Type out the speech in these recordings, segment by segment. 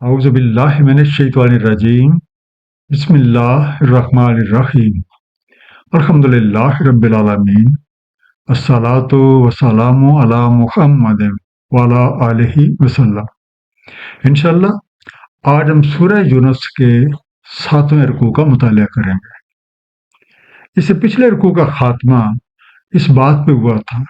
اعوذ باللہ من الشیطان الرجیم بسم اللہ الرحمن الرحیم الحمدللہ رب العالمین الصلاۃ والسلام علی محمد وعلی آلہ وسلم۔ انشاءاللہ آج ہم سورہ یونس کے 7ویں رکوع کا مطالعہ کریں گے۔ اس سے پچھلے رکوع کا خاتمہ اس بات پہ ہوا تھا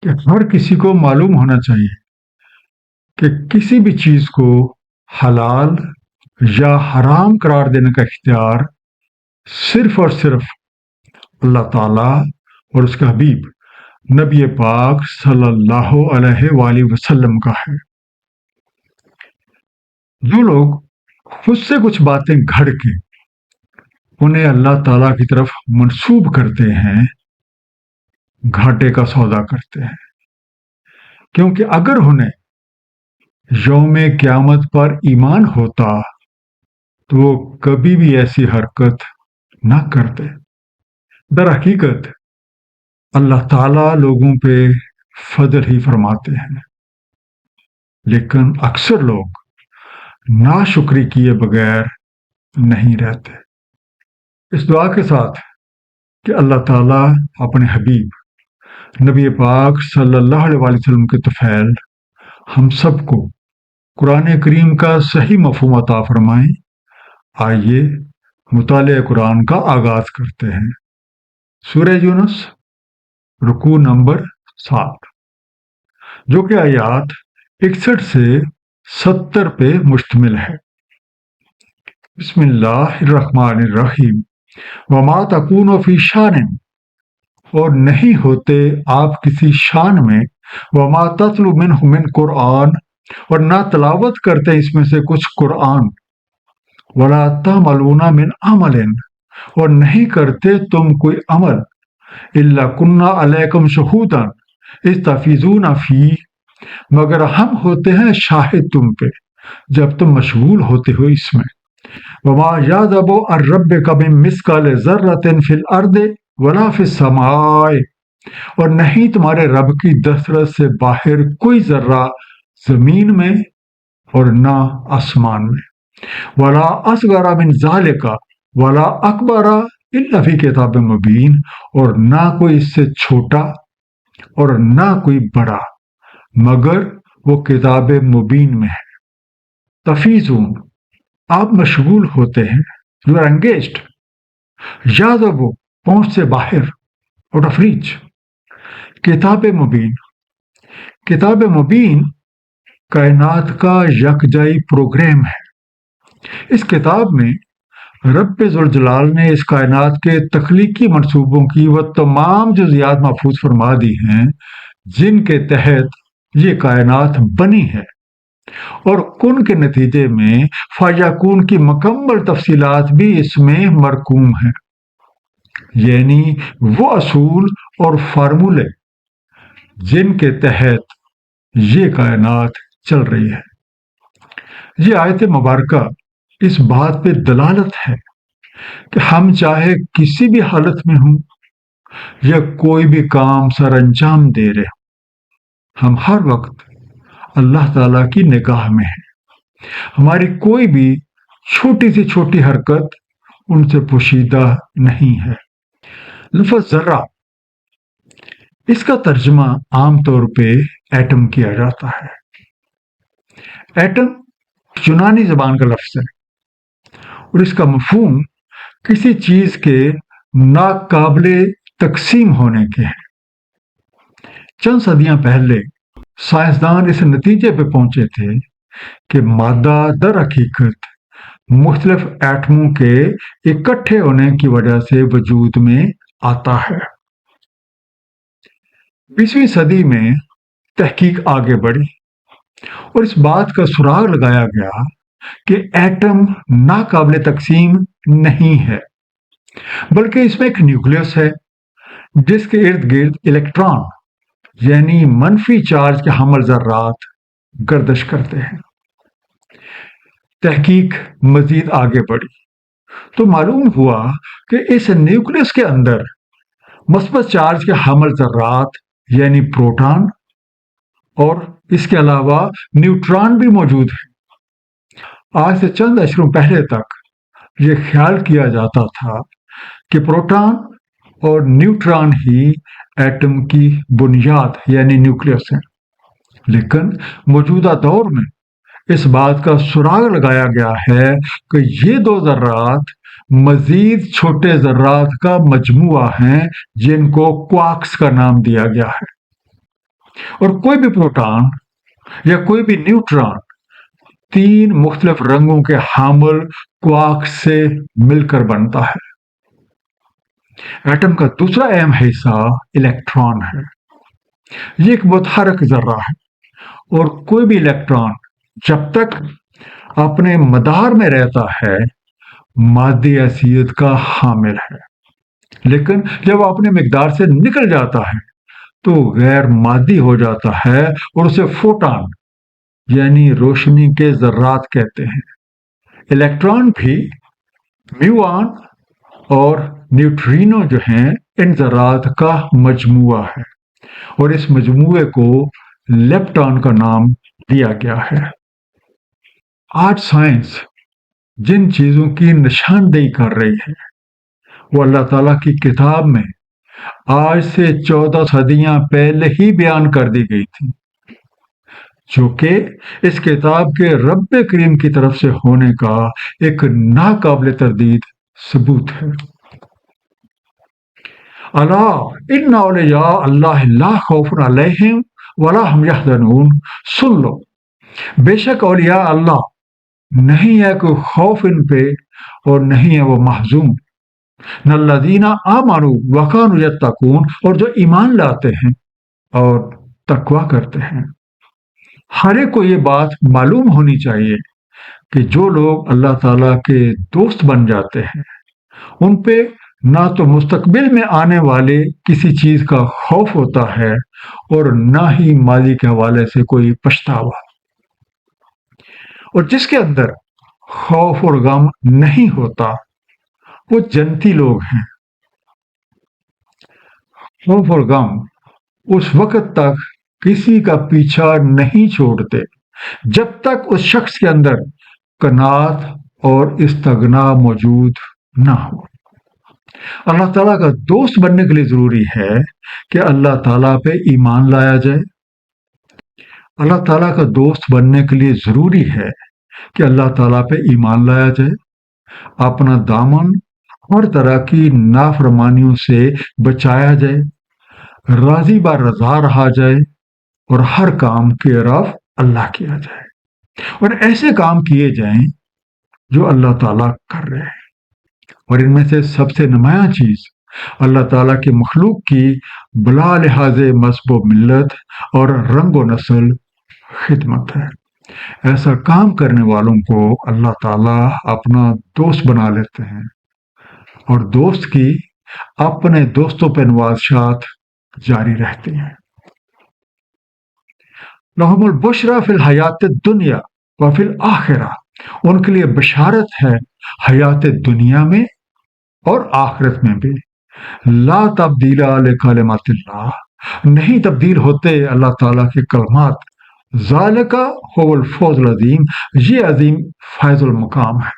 کہ ہر کسی کو معلوم ہونا چاہیے کہ کسی بھی چیز کو حلال یا حرام قرار دینے کا اختیار صرف اور صرف اللہ تعالیٰ اور اس کے حبیب نبی پاک صلی اللہ علیہ وآلہ وسلم کا ہے۔ جو لوگ خود سے کچھ باتیں گھڑ کے انہیں اللہ تعالیٰ کی طرف منسوب کرتے ہیں، گھاٹے کا سودا کرتے ہیں، کیونکہ اگر انہیں یوم قیامت پر ایمان ہوتا تو وہ کبھی بھی ایسی حرکت نہ کرتے۔ در حقیقت اللہ تعالیٰ لوگوں پہ فضل ہی فرماتے ہیں، لیکن اکثر لوگ ناشکری کیے بغیر نہیں رہتے۔ اس دعا کے ساتھ کہ اللہ تعالیٰ اپنے حبیب نبی پاک صلی اللہ علیہ وسلم کے طفیل ہم سب کو قرآن کریم کا صحیح مفہوم عطا فرمائیں۔ آئیے مطالعہ قرآن کا آغاز کرتے ہیں۔ سورہ یونس رکوع نمبر 7، جو کہ آیات 61 سے 70 پہ مشتمل ہے۔ بسم اللہ الرحمن الرحیم۔ وما تکون فی شان، اور نہیں ہوتے آپ کسی شان میں، وما تتلو منہ من قرآن، اور نہ تلاوت کرتے اس میں سے کچھ قرآن، ولا تعملون من عمل، اور نہیں کرتے تم کوئی عمل، الا کنا علیکم شہودا اذ تفیضون فیہ، مگر ہم ہوتے ہیں شاہد تم پہ جب تم مشغول ہوتے ہو اس میں۔ وما یعزب عن ربک من مثقال ذرۃ فی الارض ولا فی السماء، اور نہیں تمہارے رب کی دسترس سے باہر کوئی ذرہ زمین میں اور نہ آسمان میں۔ ولا اصغر من ذالک ولا اکبر الا فی کتاب مبین، اور نہ کوئی اس سے چھوٹا اور نہ کوئی بڑا مگر وہ کتاب مبین میں ہے۔ تفیضون، آپ مشغول ہوتے ہیں، یو آر انگیجڈ۔ یعزب، پہنچ سے باہر، آؤٹ آف ریچ۔ کتاب مبین، کتاب مبین کائنات کا یکجائی پروگرام ہے۔ اس کتاب میں رب ذوالجلال نے اس کائنات کے تخلیقی منصوبوں کی وہ تمام جزیات محفوظ فرما دی ہیں جن کے تحت یہ کائنات بنی ہے، اور کن کے نتیجے میں فیکون کی مکمل تفصیلات بھی اس میں مرقوم ہیں، یعنی وہ اصول اور فارمولے جن کے تحت یہ کائنات چل رہی ہے۔ یہ آیت مبارکہ اس بات پہ دلالت ہے کہ ہم چاہے کسی بھی حالت میں ہوں یا کوئی بھی کام سر انجام دے رہے ہوں، ہم ہر وقت اللہ تعالیٰ کی نگاہ میں ہیں۔ ہماری کوئی بھی چھوٹی سے چھوٹی حرکت ان سے پوشیدہ نہیں ہے۔ لفظ ذرہ، اس کا ترجمہ عام طور پہ ایٹم کیا جاتا ہے۔ ایٹم یونانی زبان کا لفظ ہے اور اس کا مفہوم کسی چیز کے ناقابل تقسیم ہونے کے ہیں۔ چند صدیاں پہلے سائنسدان اس نتیجے پہ پہنچے تھے کہ مادہ در حقیقت مختلف ایٹموں کے اکٹھے ہونے کی وجہ سے وجود میں آتا ہے۔ 20ویں صدی میں تحقیق آگے بڑھی اور اس بات کا سراغ لگایا گیا کہ ایٹم ناقابل تقسیم نہیں ہے، بلکہ اس میں ایک نیوکلیس ہے جس کے ارد گرد الیکٹران یعنی منفی چارج کے حامل ذرات گردش کرتے ہیں۔ تحقیق مزید آگے بڑھی تو معلوم ہوا کہ اس نیوکلیس کے اندر مثبت چارج کے حامل ذرات یعنی پروٹون اور اس کے علاوہ نیوٹران بھی موجود ہیں۔ آج سے چند اشروں پہلے تک یہ خیال کیا جاتا تھا کہ پروٹون اور نیوٹران ہی ایٹم کی بنیاد یعنی نیوکلیس ہیں، لیکن موجودہ دور میں اس بات کا سراغ لگایا گیا ہے کہ یہ دو ذرات مزید چھوٹے ذرات کا مجموعہ ہیں جن کو کوارکس کا نام دیا گیا ہے، اور کوئی بھی پروٹون یا کوئی بھی نیوٹران 3 مختلف رنگوں کے حامل کوارکس سے مل کر بنتا ہے۔ ایٹم کا دوسرا اہم حصہ الیکٹران ہے۔ یہ ایک متحرک ذرہ ہے، اور کوئی بھی الیکٹران جب تک اپنے مدار میں رہتا ہے مادی حیثیت کا حامل ہے، لیکن جب وہ اپنے مقدار سے نکل جاتا ہے تو غیر مادی ہو جاتا ہے، اور اسے فوٹون یعنی روشنی کے ذرات کہتے ہیں۔ الیکٹران بھی میوان اور نیوٹرینو جو ہیں ان ذرات کا مجموعہ ہے، اور اس مجموعے کو لیپٹون کا نام دیا گیا ہے۔ آج سائنس جن چیزوں کی نشاندہی کر رہی ہے وہ اللہ تعالیٰ کی کتاب میں آج سے 14 صدیاں پہلے ہی بیان کر دی گئی تھی، جو کہ اس کتاب کے رب کریم کی طرف سے ہونے کا ایک ناقابل تردید ثبوت ہے۔ الا ان اولیاء اللہ لا خوف علیہم ولا هم یحزنون، سن لو، بے شک اولیاء اللہ نہیں ہے کوئی خوف ان پہ اور نہیں ہے وہ محزون۔ الذین آمنوا وکانوا یتقون، اور جو ایمان لاتے ہیں اور تقوی کرتے ہیں۔ ہر ایک کو یہ بات معلوم ہونی چاہیے کہ جو لوگ اللہ تعالیٰ کے دوست بن جاتے ہیں ان پہ نہ تو مستقبل میں آنے والے کسی چیز کا خوف ہوتا ہے اور نہ ہی ماضی کے حوالے سے کوئی پچھتاوا، اور جس کے اندر خوف اور غم نہیں ہوتا وہ جنتی لوگ ہیں۔ خوف اور غم اس وقت تک کسی کا پیچھا نہیں چھوڑتے جب تک اس شخص کے اندر قناعت اور استغنا موجود نہ ہو۔ اللہ تعالیٰ کا دوست بننے کے لیے ضروری ہے کہ اللہ تعالیٰ پہ ایمان لایا جائے۔ اللہ تعالیٰ کا دوست بننے کے لیے ضروری ہے کہ اللہ تعالیٰ پہ ایمان لایا جائے، اپنا دامن ہر طرح کی نافرمانیوں سے بچایا جائے، راضی بار رضا رہا جائے، اور ہر کام کی طرف اللہ کیا جائے، اور ایسے کام کیے جائیں جو اللہ تعالیٰ کر رہے ہیں۔ اور ان میں سے سب سے نمایاں چیز اللہ تعالیٰ کی مخلوق کی بلا لحاظ مذہب و ملت اور رنگ و نسل خدمت ہے۔ ایسا کام کرنے والوں کو اللہ تعالیٰ اپنا دوست بنا لیتے ہیں، اور دوست کی اپنے دوستوں پہ نوازشات جاری رہتی ہیں۔ لہم البشریٰ فی الحیات الدنیا وفی الآخرہ، ان کے لیے بشارت ہے حیات دنیا میں اور آخرت میں بھی۔ لا تبدیل لکلمات اللہ، نہیں تبدیل ہوتے اللہ تعالیٰ کے کلمات۔ ذالک هو الفوز العظیم، یہ عظیم فیض المقام ہے۔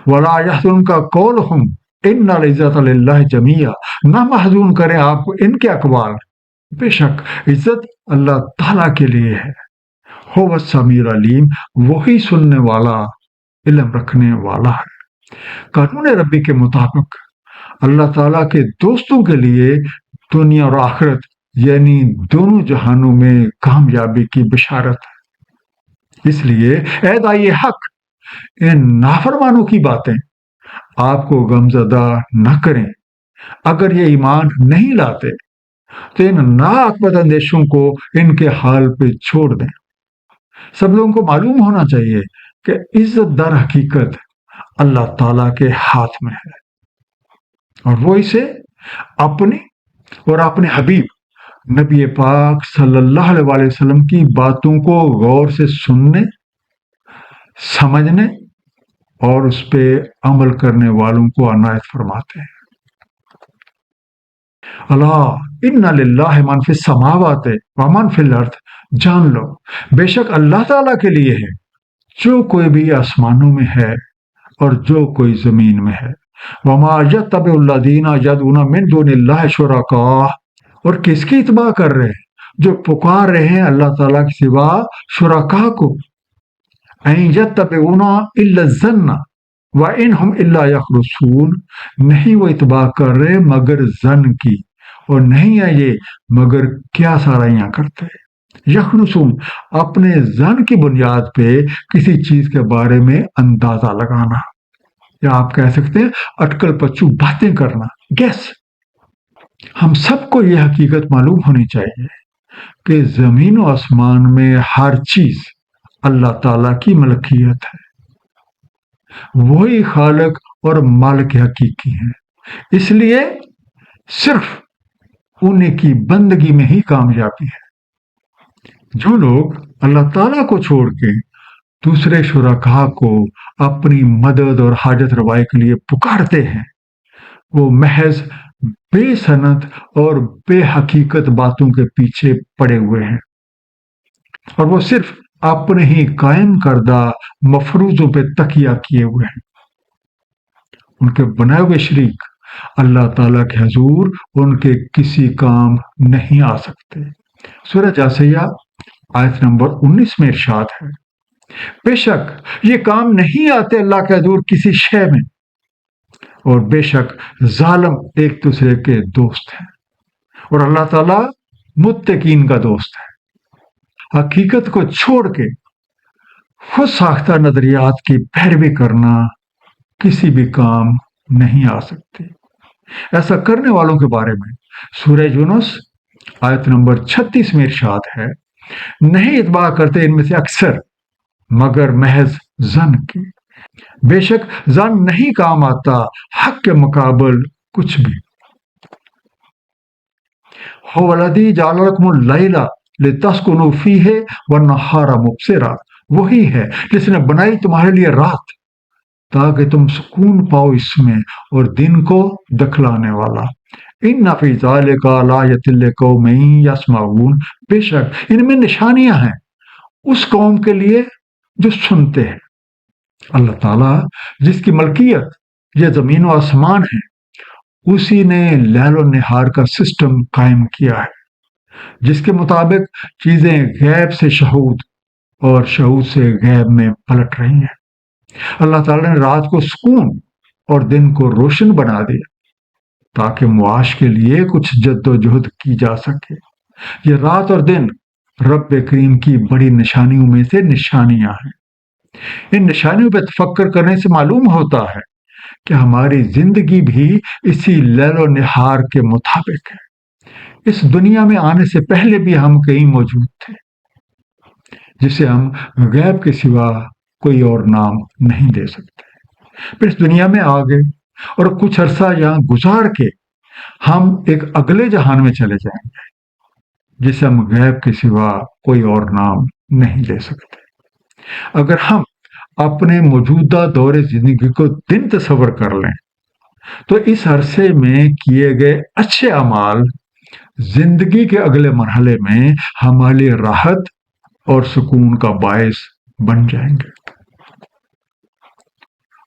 ولا يحزنك قولهم ان العزت للہ جمیعا، نہ محزون کریں آپ کو ان کے اقوال، بے شک عزت اللہ تعالیٰ کے لیے ہے۔ هو السمیع العلیم، وہی سننے والا علم رکھنے والا ہے۔ قانون ربی کے مطابق اللہ تعالیٰ کے دوستوں کے لیے دنیا اور آخرت یعنی دونوں جہانوں میں کامیابی کی بشارت ہے۔ اس لیے اے داعی حق، ان نافرمانوں کی باتیں آپ کو غمزدہ نہ کریں۔ اگر یہ ایمان نہیں لاتے تو ان ناعاقبت اندیشوں کو ان کے حال پہ چھوڑ دیں۔ سب لوگوں کو معلوم ہونا چاہیے کہ عزت در حقیقت اللہ تعالیٰ کے ہاتھ میں ہے، اور وہ اسے اپنی اور اپنے حبیب نبی پاک صلی اللہ علیہ وسلم کی باتوں کو غور سے سننے، سمجھنے اور اس پہ عمل کرنے والوں کو عنایت فرماتے ہیں۔ اللہ ان للہ من فی السماوات و من فی الارض، جان لو بے شک اللہ تعالیٰ کے لیے ہے جو کوئی بھی آسمانوں میں ہے اور جو کوئی زمین میں ہے، وما یتبع الذین یدعون من دون اللہ شرکاء، اور کس کی اتباع کر رہے ہیں؟ جو پکار رہے ہیں اللہ تعالیٰ کے سوا شرکاء کو. ان یتبعون الا الظن وان ہم الا یخرصون، نہیں وہ اتباع کر رہے مگر ظن کی، اور نہیں ہے یہ مگر کیا سارائیاں کرتے ہیں. یخرصون، اپنے ظن کی بنیاد پہ کسی چیز کے بارے میں اندازہ لگانا، یا آپ کہہ سکتے ہیں اٹکل پچو باتیں کرنا، گیس. ہم سب کو یہ حقیقت معلوم ہونی چاہیے کہ زمین و آسمان میں ہر چیز اللہ تعالیٰ کی ملکیت ہے. وہی خالق اور مالک حقیقی ہیں، اس لیے صرف انہیں کی بندگی میں ہی کامیابی ہے. جو لوگ اللہ تعالیٰ کو چھوڑ کے دوسرے شرکاء کو اپنی مدد اور حاجت روائی کے لیے پکارتے ہیں، وہ محض بے سند اور بے حقیقت باتوں کے پیچھے پڑے ہوئے ہیں، اور وہ صرف اپنے ہی قائم کردہ مفروضوں پہ تکیہ کیے ہوئے ہیں. ان کے بنائے ہوئے شریک اللہ تعالیٰ کے حضور ان کے کسی کام نہیں آ سکتے. سورہ جاثیہ آیت نمبر 19 میں ارشاد ہے، بے شک یہ کام نہیں آتے اللہ کے حضور کسی شے میں، اور بے شک ظالم ایک دوسرے کے دوست ہیں، اور اللہ تعالیٰ متقین کا دوست ہے. حقیقت کو چھوڑ کے خود ساختہ نظریات کی پیروی کرنا کسی بھی کام نہیں آ سکتی. ایسا کرنے والوں کے بارے میں سورہ یونس آیت نمبر 36 میں ارشاد ہے، نہیں اتباع کرتے ان میں سے اکثر مگر محض ظن کی، بے شک ظن نہیں کام آتا حق کے مقابل کچھ بھی. هو الذی جعل لکم اللیل لتسکنوا فیہ والنہار مبصرا، وہی ہے جس نے بنائی تمہارے لیے رات تاکہ تم سکون پاؤ اس میں، اور دن کو دکھلانے والا. ان فی ذلک لآیۃ لقوم یسمعون، بے شک ان میں نشانیاں ہیں اس قوم کے لیے جو سنتے ہیں. اللہ تعالیٰ جس کی ملکیت یہ زمین و آسمان ہے، اسی نے لیل و نہار کا سسٹم قائم کیا ہے، جس کے مطابق چیزیں غیب سے شہود اور شہود سے غیب میں پلٹ رہی ہیں. اللہ تعالیٰ نے رات کو سکون اور دن کو روشن بنا دیا تاکہ معاش کے لیے کچھ جد و جہد کی جا سکے. یہ رات اور دن رب کریم کی بڑی نشانیوں میں سے نشانیاں ہیں. ان نشانیوں پہ تفکر کرنے سے معلوم ہوتا ہے کہ ہماری زندگی بھی اسی لیل و نہار کے مطابق ہے. اس دنیا میں آنے سے پہلے بھی ہم کہیں موجود تھے جسے ہم غیب کے سوا کوئی اور نام نہیں دے سکتے. پھر اس دنیا میں آ گئے اور کچھ عرصہ یہاں گزار کے ہم ایک اگلے جہان میں چلے جائیں گے جسے ہم غیب کے سوا کوئی اور نام نہیں دے سکتے. اگر ہم اپنے موجودہ دور زندگی کو دن تصور کر لیں تو اس عرصے میں کیے گئے اچھے اعمال زندگی کے اگلے مرحلے میں ہمارے لیے راحت اور سکون کا باعث بن جائیں گے.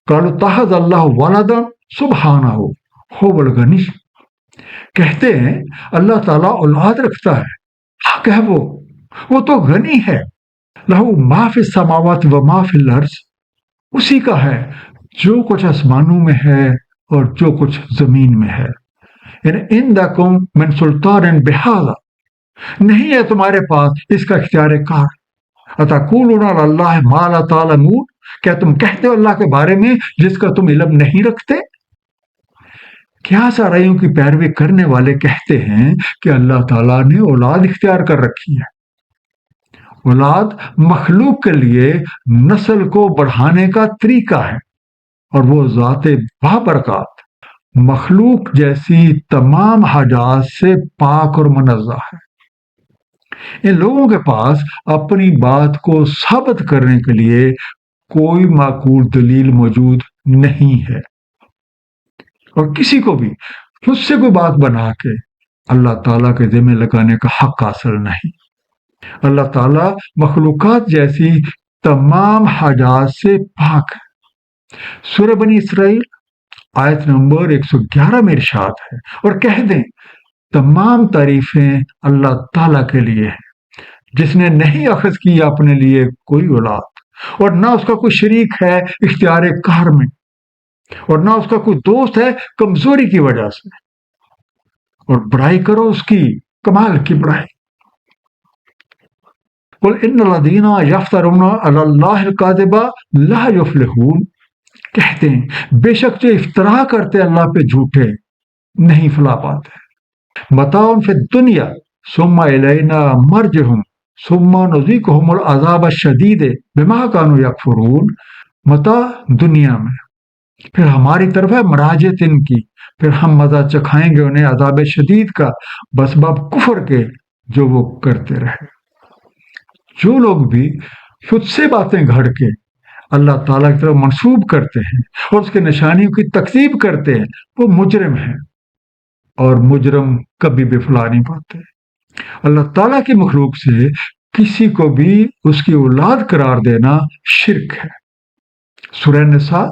قالوا اتخذ اللہ ولدا سبحانہ هو الغنی، کہتے ہیں اللہ تعالیٰ اولاد رکھتا ہے، حق ہے وہ تو غنی ہے. لہو ما فی السماوات و ما فی الارض، اسی کا ہے جو کچھ آسمانوں میں ہے اور جو کچھ زمین میں ہے. عندکم من سلطان بہذا، نہیں ہے تمہارے پاس اس کا اختیار کار. اتقولون علی اللہ ما لا تعلمون، کیا تم کہتے ہو اللہ کے بارے میں جس کا تم علم نہیں رکھتے؟ کیا سارائیوں کی پیروی کرنے والے کہتے ہیں کہ اللہ تعالیٰ نے اولاد اختیار کر رکھی ہے. اولاد مخلوق کے لیے نسل کو بڑھانے کا طریقہ ہے، اور وہ ذات بابرکات مخلوق جیسی تمام حاجات سے پاک اور منزہ ہے. ان لوگوں کے پاس اپنی بات کو ثابت کرنے کے لیے کوئی معقول دلیل موجود نہیں ہے، اور کسی کو بھی خود سے کوئی بات بنا کے اللہ تعالیٰ کے ذمہ لگانے کا حق حاصل نہیں. اللہ تعالیٰ مخلوقات جیسی تمام حاجات سے پاک ہے۔ سورہ بنی اسرائیل آیت نمبر 111 میں ارشاد ہے، اور کہہ دیں تمام تعریفیں اللہ تعالیٰ کے لیے ہیں، جس نے نہیں اخذ کی اپنے لیے کوئی اولاد، اور نہ اس کا کوئی شریک ہے اختیار کار میں، اور نہ اس کا کوئی دوست ہے کمزوری کی وجہ سے، اور بڑائی کرو اس کی کمال کی بڑائی۔ قل ان الذین یفترون علی اللہ الکذب لا یفلحون، کہتے ہیں بے شک جو افترا کرتے اللہ پہ جھوٹے نہیں فلاح پاتے۔ متاع فی الدنیا ثم الینا مرجعہم ثم نذیقہم العذاب الشدید بما کانوا یکفرون۔ متاع دنیا میں، پھر ہماری طرف ہے مراجعت ان کی، پھر ہم مزہ چکھائیں گے انہیں عذاب شدید کا بسبب کفر کے جو وہ کرتے رہے۔ جو لوگ بھی خود سے باتیں گھڑ کے اللہ تعالیٰ کی طرف منسوب کرتے ہیں اور اس کے نشانیوں کی تکذیب کرتے ہیں، وہ مجرم ہیں، اور مجرم کبھی بھی فلاح نہیں پاتے۔ اللہ تعالیٰ کی مخلوق سے کسی کو بھی اس کی اولاد قرار دینا شرک ہے۔ سورہ نساء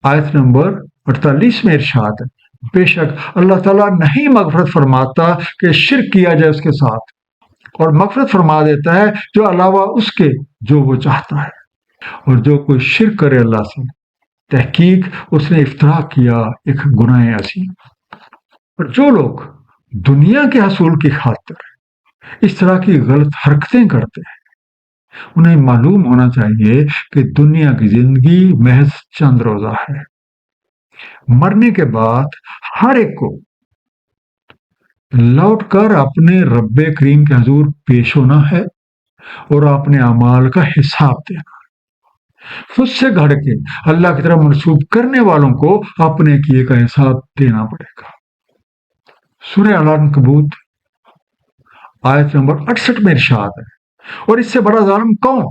آیت نمبر 48 میں ارشاد ہے، بے شک اللہ تعالیٰ نہیں مغفرت فرماتا کہ شرک کیا جائے اس کے ساتھ، اور مغفرت فرما دیتا ہے جو علاوہ اس کے جو وہ چاہتا ہے۔ اور جو کوئی شرک کرے اللہ سے، تحقیق اس نے افترا کیا ایک گناہ عظیم۔ اور جو لوگ دنیا کے حصول کی خاطر اس طرح کی غلط حرکتیں کرتے ہیں، انہیں معلوم ہونا چاہیے کہ دنیا کی زندگی محض چند روزہ ہے۔ مرنے کے بعد ہر ایک کو لوٹ کر اپنے رب کریم کے حضور پیش ہونا ہے اور اپنے اعمال کا حساب دینا۔ خود سے گھڑ کے اللہ کی طرف منسوب کرنے والوں کو اپنے کیے کا حساب دینا پڑے گا۔ سورہ العنکبوت آیت نمبر 68 میں ارشاد ہے، اور اس سے بڑا ظالم کون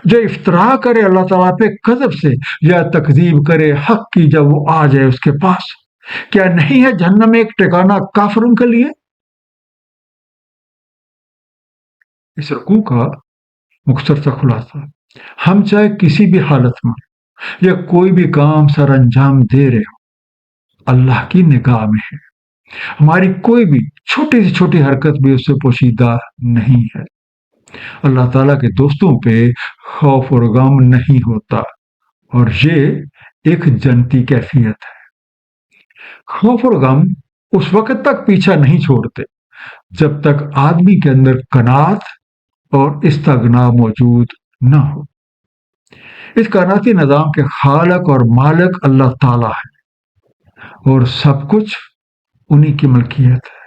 جو افطرا کرے اللہ تعالیٰ پہ کذب سے، یا تکذیب کرے حق کی جب وہ آ جائے اس کے پاس۔ کیا نہیں ہے جہنم میں ایک ٹھکانہ کافروں کے لیے؟ اس رکوع کا مختصر سا خلاصہ، ہم چاہے کسی بھی حالت میں یا کوئی بھی کام سر انجام دے رہے ہو، اللہ کی نگاہ میں ہے۔ ہماری کوئی بھی چھوٹی سے چھوٹی حرکت بھی اس سے پوشیدہ نہیں ہے۔ اللہ تعالیٰ کے دوستوں پہ خوف اور غم نہیں ہوتا، اور یہ ایک جنتی کیفیت ہے۔ خوف اور غم اس وقت تک پیچھا نہیں چھوڑتے جب تک آدمی کے اندر قناعت اور استغنا موجود نہ ہو۔ اس کائناتی نظام کے خالق اور مالک اللہ تعالیٰ ہے، اور سب کچھ انہی کی ملکیت ہے۔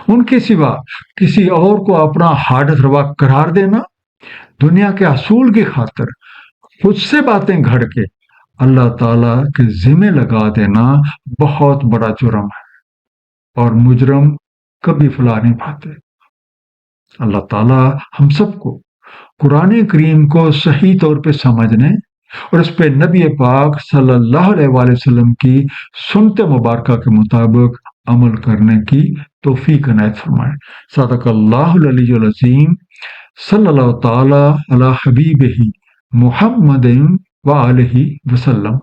ان کے سوا کسی اور کو اپنا حاجت روا قرار دینا، دنیا کے حصول کی خاطر خود سے باتیں گھڑ کے اللہ تعالیٰ کے ذمہ لگا دینا بہت بڑا جرم ہے، اور مجرم کبھی فلاح نہیں پاتے۔ اللہ تعالیٰ ہم سب کو قرآن کریم کو صحیح طور پہ سمجھنے اور اس پہ نبی پاک صلی اللہ علیہ وآلہ وسلم کی سنت مبارکہ کے مطابق عمل کرنے کی توفیق عنایت فرمائے۔ صدق اللہ العلی العظیم۔ صلی اللہ تعالی علی حبیبہ محمد وآلہ وسلم۔